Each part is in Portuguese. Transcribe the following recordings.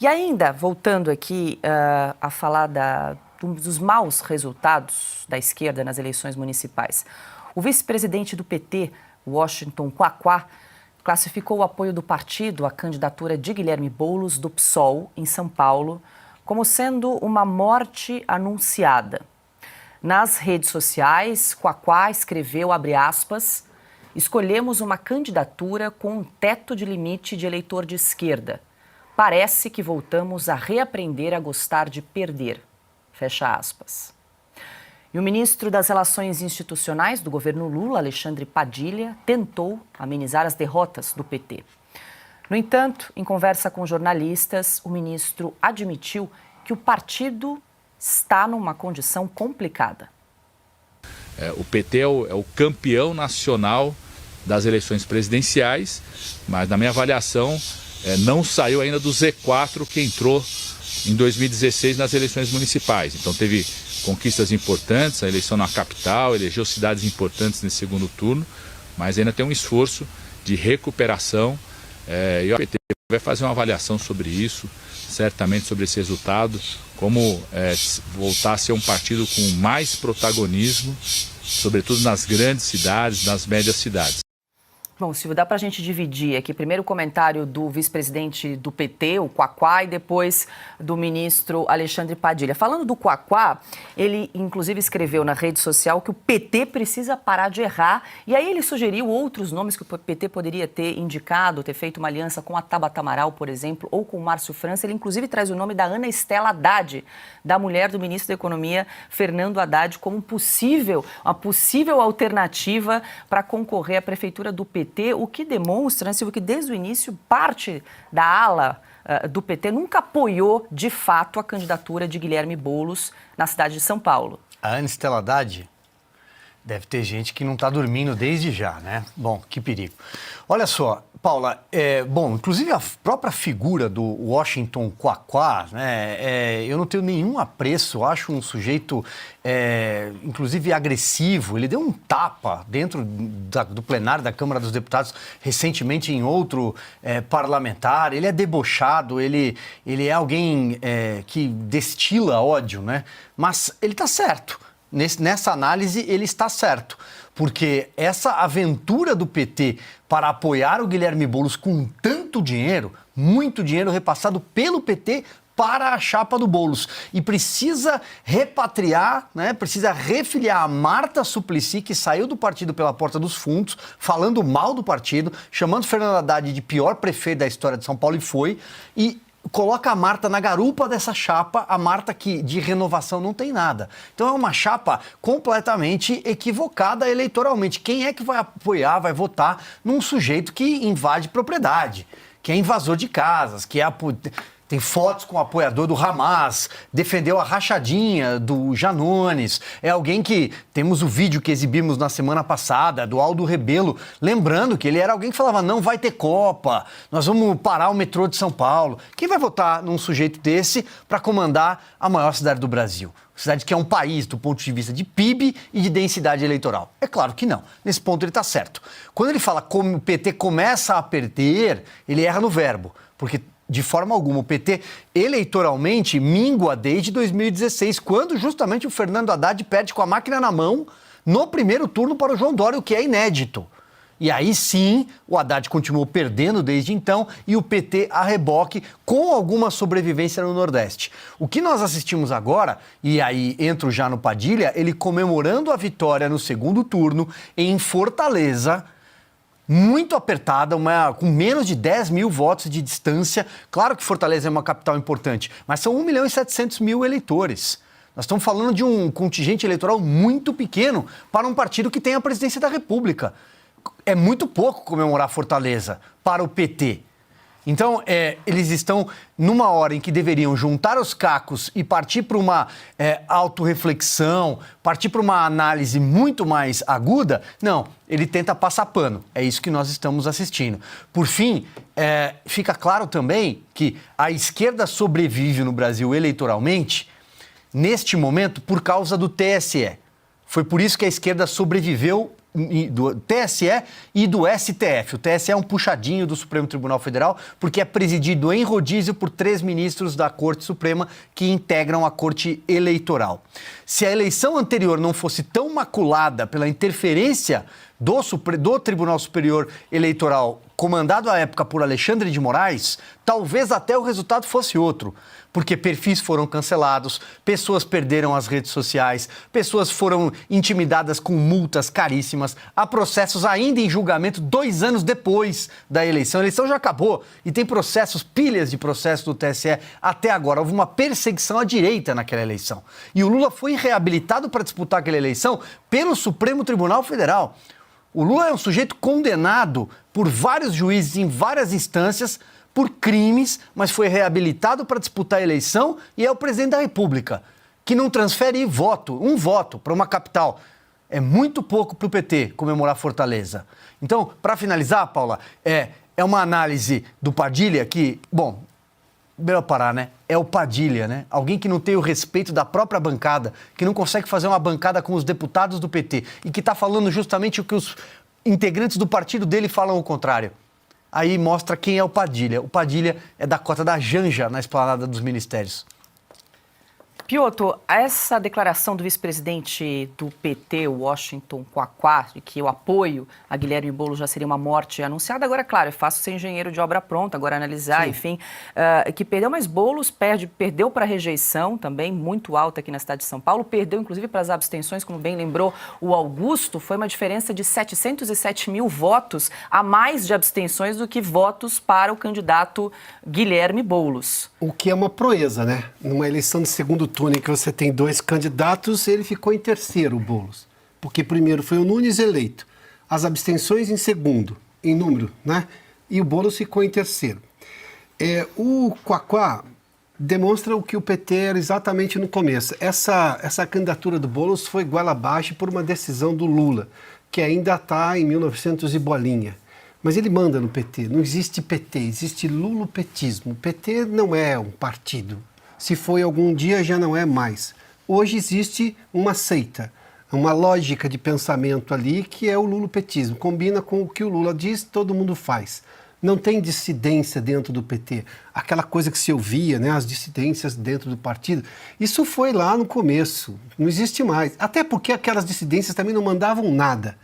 E ainda, voltando aqui a falar dos maus resultados da esquerda nas eleições municipais, o vice-presidente do PT, Washington Quaquá, classificou o apoio do partido à candidatura de Guilherme Boulos, do PSOL, em São Paulo, como sendo uma morte anunciada. Nas redes sociais, Quaquá escreveu, abre aspas, escolhemos uma candidatura com um teto de limite de eleitor de esquerda. Parece que voltamos a reaprender a gostar de perder. Fecha aspas. E o ministro das Relações Institucionais do governo Lula, Alexandre Padilha, tentou amenizar as derrotas do PT. No entanto, em conversa com jornalistas, o ministro admitiu que o partido está numa condição complicada. O PT é o campeão nacional das eleições presidenciais, mas na minha avaliação não saiu ainda do Z4 que entrou em 2016 nas eleições municipais. Então teve conquistas importantes, a eleição na capital, elegeu cidades importantes nesse segundo turno, mas ainda tem um esforço de recuperação e o PT vai fazer uma avaliação sobre isso, certamente sobre esse resultado, como voltar a ser um partido com mais protagonismo, sobretudo nas grandes cidades, nas médias cidades. Bom, Silvio, dá para a gente dividir aqui primeiro o comentário do vice-presidente do PT, o Quaquá, e depois do ministro Alexandre Padilha. Falando do Quaquá, ele inclusive escreveu na rede social que o PT precisa parar de errar, e aí ele sugeriu outros nomes que o PT poderia ter indicado, ter feito uma aliança com a Tabata Amaral, por exemplo, ou com o Márcio França. Ele inclusive traz o nome da Ana Estela Haddad, da mulher do ministro da Economia, Fernando Haddad, como uma possível alternativa para concorrer à prefeitura do PT. O que demonstra, né, Silvio, que desde o início parte da ala do PT nunca apoiou de fato a candidatura de Guilherme Boulos na cidade de São Paulo. A Ana Estela Haddad deve ter gente que não está dormindo desde já, né? Bom, que perigo. Olha só, Paula, inclusive a própria figura do Washington Quaquá, né, eu não tenho nenhum apreço, acho um sujeito, inclusive, agressivo. Ele deu um tapa dentro do plenário da Câmara dos Deputados recentemente em outro parlamentar. Ele é debochado, ele é alguém que destila ódio, né? Mas ele está certo. Nessa análise, ele está certo, porque essa aventura do PT para apoiar o Guilherme Boulos com tanto dinheiro, muito dinheiro repassado pelo PT para a chapa do Boulos, e precisa repatriar, né, precisa refiliar a Marta Suplicy, que saiu do partido pela porta dos fundos, falando mal do partido, chamando Fernando Haddad de pior prefeito da história de São Paulo, e foi, e coloca a Marta na garupa dessa chapa, a Marta que de renovação não tem nada. Então é uma chapa completamente equivocada eleitoralmente. Quem é que vai apoiar, vai votar num sujeito que invade propriedade, que é invasor de casas, que tem fotos com o apoiador do Hamas, defendeu a rachadinha do Janones, é alguém que... Temos o vídeo que exibimos na semana passada, do Aldo Rebelo, lembrando que ele era alguém que falava, não vai ter Copa, nós vamos parar o metrô de São Paulo. Quem vai votar num sujeito desse para comandar a maior cidade do Brasil? Cidade que é um país do ponto de vista de PIB e de densidade eleitoral. É claro que não. Nesse ponto ele está certo. Quando ele fala como o PT começa a perder, ele erra no verbo, porque... De forma alguma, o PT eleitoralmente mingua desde 2016, quando justamente o Fernando Haddad perde com a máquina na mão no primeiro turno para o João Dória, o que é inédito. E aí sim, o Haddad continuou perdendo desde então e o PT a reboque com alguma sobrevivência no Nordeste. O que nós assistimos agora, e aí entro já no Padilha, ele comemorando a vitória no segundo turno em Fortaleza, muito apertada, com menos de 10 mil votos de distância. Claro que Fortaleza é uma capital importante, mas são 1.700.000 eleitores. Nós estamos falando de um contingente eleitoral muito pequeno para um partido que tem a presidência da República. É muito pouco comemorar Fortaleza para o PT. Então, eles estão numa hora em que deveriam juntar os cacos e partir para uma autorreflexão, partir para uma análise muito mais aguda. Não, ele tenta passar pano. É isso que nós estamos assistindo. Por fim, fica claro também que a esquerda sobrevive no Brasil eleitoralmente, neste momento, por causa do TSE. Foi por isso que a esquerda sobreviveu do TSE e do STF. O TSE é um puxadinho do Supremo Tribunal Federal, porque é presidido em rodízio por 3 ministros da Corte Suprema que integram a Corte Eleitoral. Se a eleição anterior não fosse tão maculada pela interferência do Tribunal Superior Eleitoral, comandado à época por Alexandre de Moraes, talvez até o resultado fosse outro, porque perfis foram cancelados, pessoas perderam as redes sociais, pessoas foram intimidadas com multas caríssimas, há processos ainda em julgamento 2 anos depois da eleição. A eleição já acabou e tem processos, pilhas de processos do TSE até agora. Houve uma perseguição à direita naquela eleição. E o Lula foi reabilitado para disputar aquela eleição pelo Supremo Tribunal Federal. O Lula é um sujeito condenado por vários juízes em várias instâncias por crimes, mas foi reabilitado para disputar a eleição e é o presidente da República, que não transfere um voto para uma capital. É muito pouco para o PT comemorar Fortaleza. Então, para finalizar, Paula, é uma análise do Padilha que, bom, melhor parar, né? É o Padilha, né? Alguém que não tem o respeito da própria bancada, que não consegue fazer uma bancada com os deputados do PT e que está falando justamente o que os integrantes do partido dele falam o contrário. Aí mostra quem é o Padilha. O Padilha é da cota da Janja na esplanada dos ministérios. Piotr, essa declaração do vice-presidente do PT, Washington Quaquá, de que o apoio a Guilherme Boulos já seria uma morte anunciada, agora, claro, é fácil ser engenheiro de obra pronta, agora analisar, sim, enfim, que perdeu, mas Boulos perdeu para a rejeição também, muito alta aqui na cidade de São Paulo, perdeu inclusive para as abstenções, como bem lembrou o Augusto, foi uma diferença de 707 mil votos a mais de abstenções do que votos para o candidato Guilherme Boulos. O que é uma proeza, né? Numa eleição de segundo turno em que você tem 2 candidatos, ele ficou em terceiro, o Boulos. Porque primeiro foi o Nunes eleito, as abstenções em segundo, em número, né? E o Boulos ficou em terceiro. O Quaquá demonstra o que o PT era exatamente no começo. Essa candidatura do Boulos foi goela abaixo por uma decisão do Lula, que ainda está em 1900 e bolinha. Mas ele manda no PT. Não existe PT, existe lulopetismo. O PT não é um partido. Se foi algum dia, já não é mais. Hoje existe uma seita, uma lógica de pensamento ali que é o lulopetismo. Combina com o que o Lula diz, todo mundo faz. Não tem dissidência dentro do PT. Aquela coisa que se ouvia, né, as dissidências dentro do partido, isso foi lá no começo. Não existe mais. Até porque aquelas dissidências também não mandavam nada.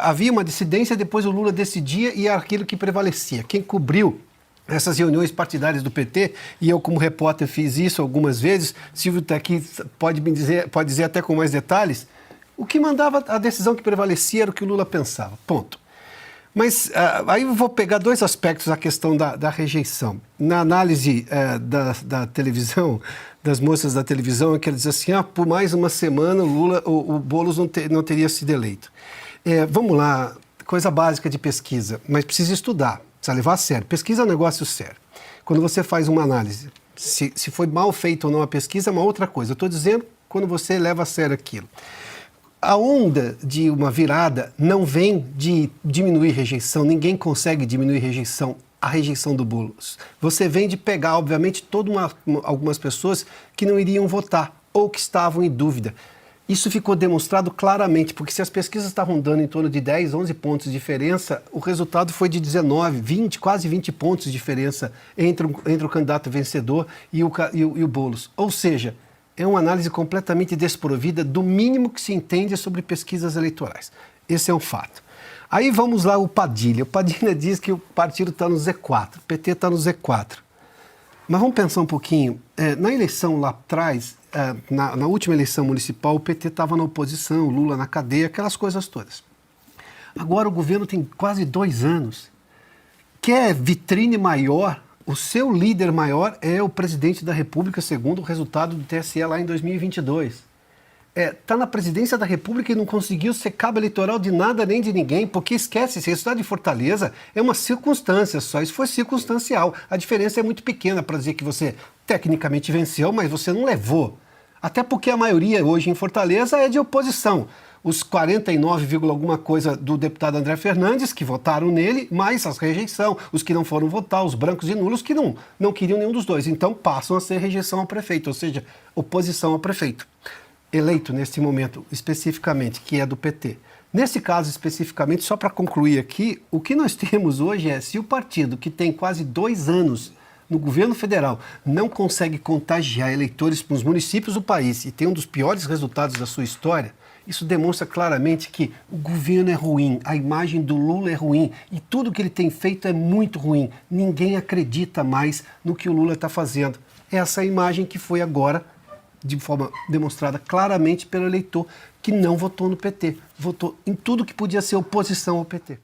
Havia uma dissidência, depois o Lula decidia e era aquilo que prevalecia. Quem cobriu essas reuniões partidárias do PT, e eu como repórter fiz isso algumas vezes, Silvio está aqui, pode dizer até com mais detalhes, o que mandava a decisão que prevalecia era o que o Lula pensava, ponto. Mas aí eu vou pegar 2 aspectos da questão da rejeição. Na análise da televisão, das moças da televisão, que ela diz assim, por mais uma semana o Boulos não teria sido eleito. Vamos lá, coisa básica de pesquisa, mas precisa estudar, precisa levar a sério. Pesquisa é um negócio sério. Quando você faz uma análise, se foi mal feita ou não a pesquisa é uma outra coisa. Eu estou dizendo quando você leva a sério aquilo. A onda de uma virada não vem de diminuir rejeição, ninguém consegue diminuir a rejeição do Boulos. Você vem de pegar, obviamente, algumas pessoas que não iriam votar ou que estavam em dúvida. Isso ficou demonstrado claramente, porque se as pesquisas estavam dando em torno de 10, 11 pontos de diferença, o resultado foi de 19, 20, quase 20 pontos de diferença entre o candidato vencedor e o Boulos. Ou seja, é uma análise completamente desprovida do mínimo que se entende sobre pesquisas eleitorais. Esse é um fato. Aí vamos lá o Padilha. O Padilha diz que o partido está no Z4, o PT está no Z4. Mas vamos pensar um pouquinho. Na eleição lá atrás, na última eleição municipal, o PT estava na oposição, o Lula na cadeia, aquelas coisas todas. Agora o governo tem quase 2 anos. Quer vitrine maior? O seu líder maior é o presidente da República, segundo o resultado do TSE lá em 2022. Está na presidência da República e não conseguiu ser cabo eleitoral de nada nem de ninguém, porque esquece, esse resultado de Fortaleza é uma circunstância só, isso foi circunstancial. A diferença é muito pequena para dizer que você tecnicamente venceu, mas você não levou. Até porque a maioria hoje em Fortaleza é de oposição. Os 49, alguma coisa do deputado André Fernandes, que votaram nele, mais as rejeição, os que não foram votar, os brancos e nulos, que não queriam nenhum dos dois. Então passam a ser rejeição ao prefeito, ou seja, oposição ao prefeito. Eleito neste momento, especificamente, que é do PT. Nesse caso especificamente, só para concluir aqui, o que nós temos hoje é, se o partido que tem quase 2 anos no governo federal não consegue contagiar eleitores para os municípios do país e tem um dos piores resultados da sua história, isso demonstra claramente que o governo é ruim, a imagem do Lula é ruim e tudo que ele tem feito é muito ruim. Ninguém acredita mais no que o Lula está fazendo. Essa é a imagem que foi agora, de forma demonstrada claramente pelo eleitor que não votou no PT, votou em tudo que podia ser oposição ao PT.